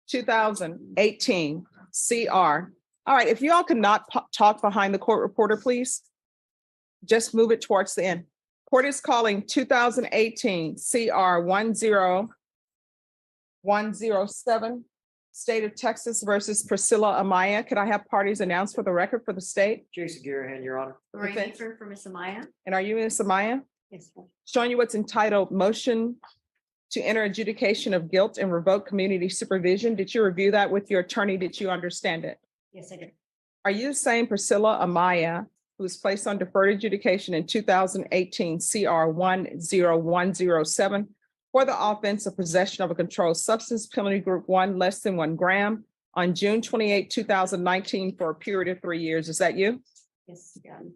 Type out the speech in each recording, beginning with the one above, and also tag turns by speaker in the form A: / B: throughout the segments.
A: 2018 CR. All right, if you all could not talk behind the court reporter, please. Just move it towards the end. Court is calling 2018 CR 10107, State of Texas versus Priscilla Amaya. Could I have parties announced for the record for the state?
B: Jason Garahan, Your Honor.
C: Lorraine Eastern for Miss Amaya.
A: And are you Miss Amaya?
C: Yes, ma'am.
A: Showing you what's entitled Motion to Enter Adjudication of Guilt and Revoke Community Supervision. Did you review that with your attorney? Did you understand it?
C: Yes, I did.
A: Are you saying Priscilla Amaya, who was placed on deferred adjudication in 2018 CR 10107 for the offense of possession of a controlled substance, penalty group 1 less than 1 gram, on June 28, 2019 for a period of 3 years? Is that you?
C: Yes, ma'am.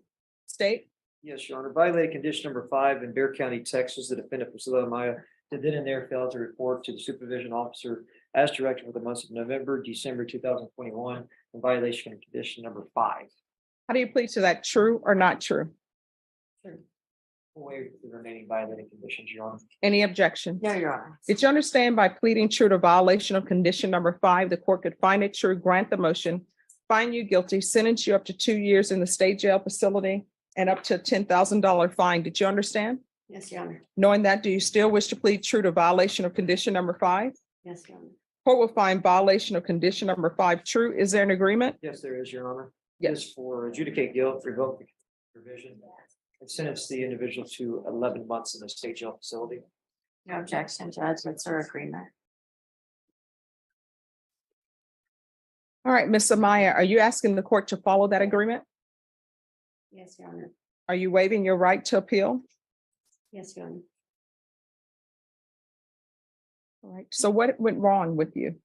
A: State?
B: Yes, Your Honor. Violated condition number 5 in Bexar County, Texas. The defendant Priscilla Amaya did then and there fail to report to the supervision officer as directed for the months of November, December 2021 in violation of condition number 5.
A: How do you plead to that? True or not true?
C: Sure.
B: Waive the remaining violating conditions, Your Honor.
A: Any objection?
C: No, Your Honor.
A: Did you understand by pleading true to violation of condition number 5, the court could find it true, grant the motion, find you guilty, sentence you up to 2 years in the state jail facility and up to a $10,000 fine? Did you understand?
C: Yes, Your Honor.
A: Knowing that, do you still wish to plead true to violation of condition number 5?
C: Yes, Your Honor.
A: Court will find violation of condition number 5 true. Is there an agreement?
B: Yes, there is, Your Honor.
A: Yes.
B: Yes, for adjudicate guilt, revoke the provision, and sentence the individual to 11 months in the state jail facility.
C: No objection, Judge. That's our agreement.
A: All right, Ms. Amaya, are you asking the court to follow that agreement?
C: Yes, Your Honor.
A: Are you waiving your right to appeal?
C: Yes, Your Honor.
A: All right, so what went wrong with you?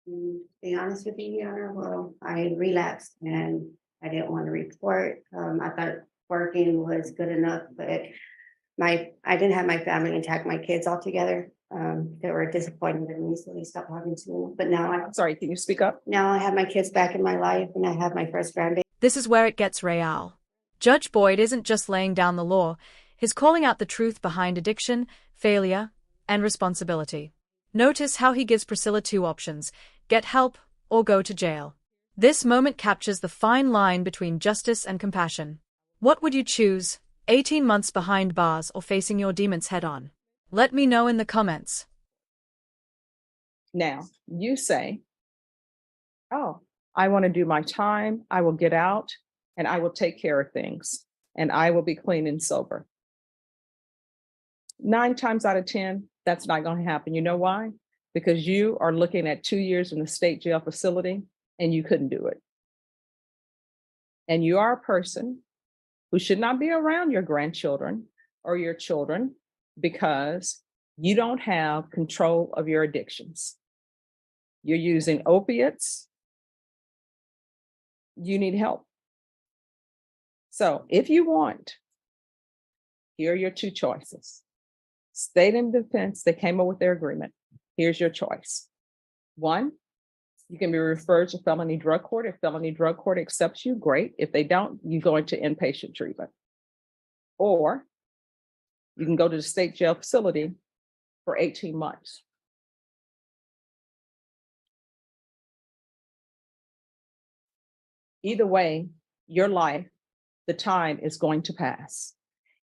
C: To be honest with you, Your Honor, well, I relapsed and I didn't want to report. I thought working was good enough, but I didn't have my family intact, my kids all together. They were disappointed in me, so they stopped talking to me. But now
A: Sorry, can you speak up?
C: now I have my kids back in my life and I have my first grandbaby.
D: This is where it gets real. Judge Boyd isn't just laying down the law, he's calling out the truth behind addiction, failure, and responsibility. Notice how he gives Priscilla 2 options: get help or go to jail. This moment captures the fine line between justice and compassion. What would you choose, 18 months behind bars or facing your demons head on? Let me know in the comments.
A: Now, you say, oh, I want to do my time, I will get out, and I will take care of things, and I will be clean and sober. 9 times out of 10, that's not going to happen. You know why? Because you are looking at 2 years in the state jail facility and you couldn't do it. And you are a person who should not be around your grandchildren or your children because you don't have control of your addictions. You're using opiates. You need help. So if you want, here are your 2 choices. State and defense, they came up with their agreement. Here's your choice. 1, you can be referred to felony drug court. If felony drug court accepts you, great. If they don't, you go into inpatient treatment. Or you can go to the state jail facility for 18 months. Either way, your life, the time is going to pass.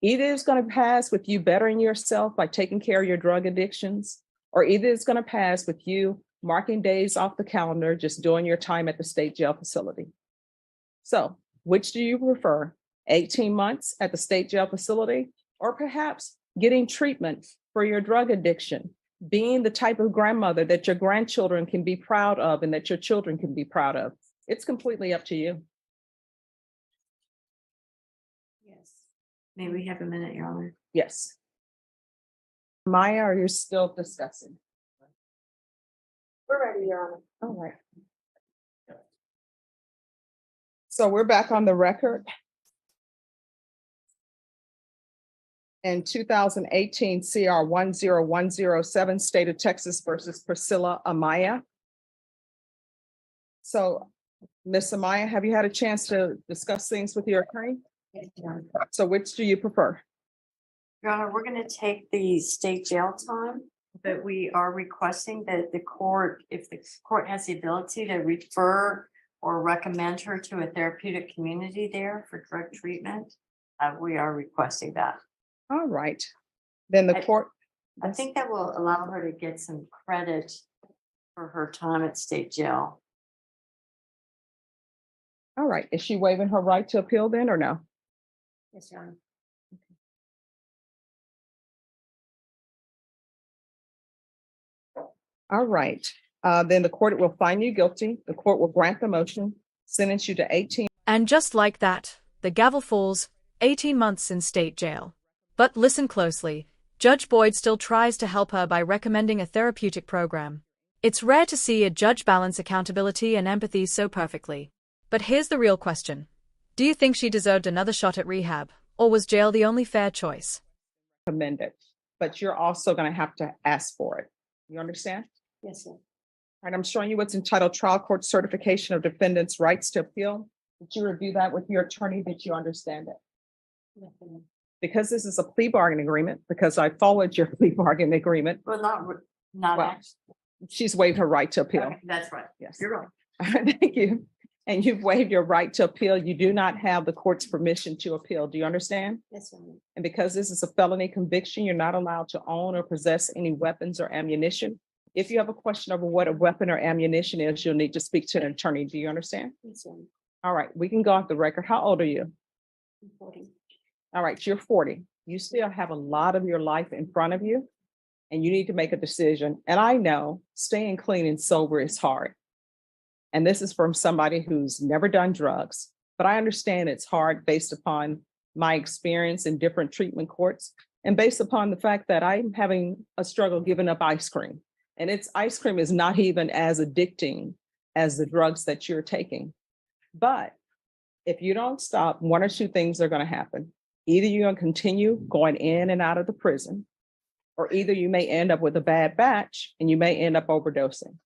A: Either it's going to pass with you bettering yourself by taking care of your drug addictions, or either it's going to pass with you marking days off the calendar, just doing your time at the state jail facility. So, which do you prefer? 18 months at the state jail facility, or perhaps getting treatment for your drug addiction, being the type of grandmother that your grandchildren can be proud of and that your children can be proud of? It's completely up to you.
C: Yes. May we have a minute, Your Honor?
A: Yes. Maya, are you still discussing?
C: We're ready, Your Honor.
A: All right. So we're back on the record. In 2018 CR 10107, State of Texas versus Priscilla Amaya. So, Ms. Amaya, have you had a chance to discuss things with your attorney?
C: Yes, Your Honor.
A: So which do you prefer?
C: Your Honor, we're going to take the state jail time
E: But we are requesting that the court, if the court has the ability to refer or recommend her to a therapeutic community there for drug treatment, we are requesting that.
A: All right. Then the
E: I-
A: court.
E: I think that will allow her to get some credit for her time at state jail.
A: All right. Is she waiving her right to appeal then or no?
C: Yes, Your Honor.
A: All right. Then the court will find you guilty. The court will grant the motion, sentence you to 18.
D: And just like that, the gavel falls, 18 months in state jail. But listen closely. Judge Boyd still tries to help her by recommending a therapeutic program. It's rare to see a judge balance accountability and empathy so perfectly. But here's the real question. Do you think she deserved another shot at rehab, or was jail the only fair choice?
A: Recommend it, but you're also going to have to ask for it. You understand?
C: Yes, sir.
A: All right, I'm showing you what's entitled Trial Court Certification of Defendant's Rights to Appeal. Did you review that with your attorney? Did you understand it?
C: Yes, Your Honor.
A: Because this is a plea bargaining agreement, because I followed your plea bargaining agreement,
E: Well, not
A: Well,
E: actually.
A: she's waived her right to appeal.
E: Okay, that's right.
A: Yes.
E: You're right.
A: Thank you. And you've waived your right to appeal. You do not have the court's permission to appeal. Do you understand?
C: Yes, Your Honor.
A: And because this is a felony conviction, you're not allowed to own or possess any weapons or ammunition. If you have a question over what a weapon or ammunition is, you'll need to speak to an attorney. Do you understand?
C: Yes, Your Honor.
A: All right, we can go off the record. How old are you?
C: I'm 40.
A: All right, you're 40. You still have a lot of your life in front of you, and you need to make a decision. And I know staying clean and sober is hard. And this is from somebody who's never done drugs, but I understand it's hard based upon my experience in different treatment courts and based upon the fact that I'm having a struggle giving up ice cream. And ice cream is not even as addicting as the drugs that you're taking. But if you don't stop, one or two things are going to happen. Either you're going to continue going in and out of the prison, or either you may end up with a bad batch and you may end up overdosing.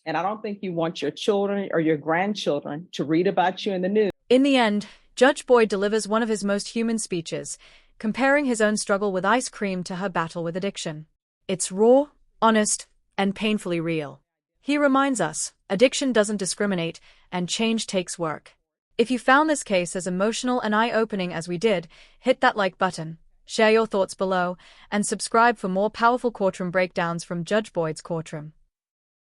A: And I don't think you want your children or your grandchildren to read about you in the news.
D: In the end, Judge Boyd delivers one of his most human speeches, comparing his own struggle with ice cream to her battle with addiction. It's raw, honest, and painfully real. He reminds us, addiction doesn't discriminate, and change takes work. If you found this case as emotional and eye-opening as we did, hit that like button, share your thoughts below, and subscribe for more powerful courtroom breakdowns from Judge Boyd's Courtroom.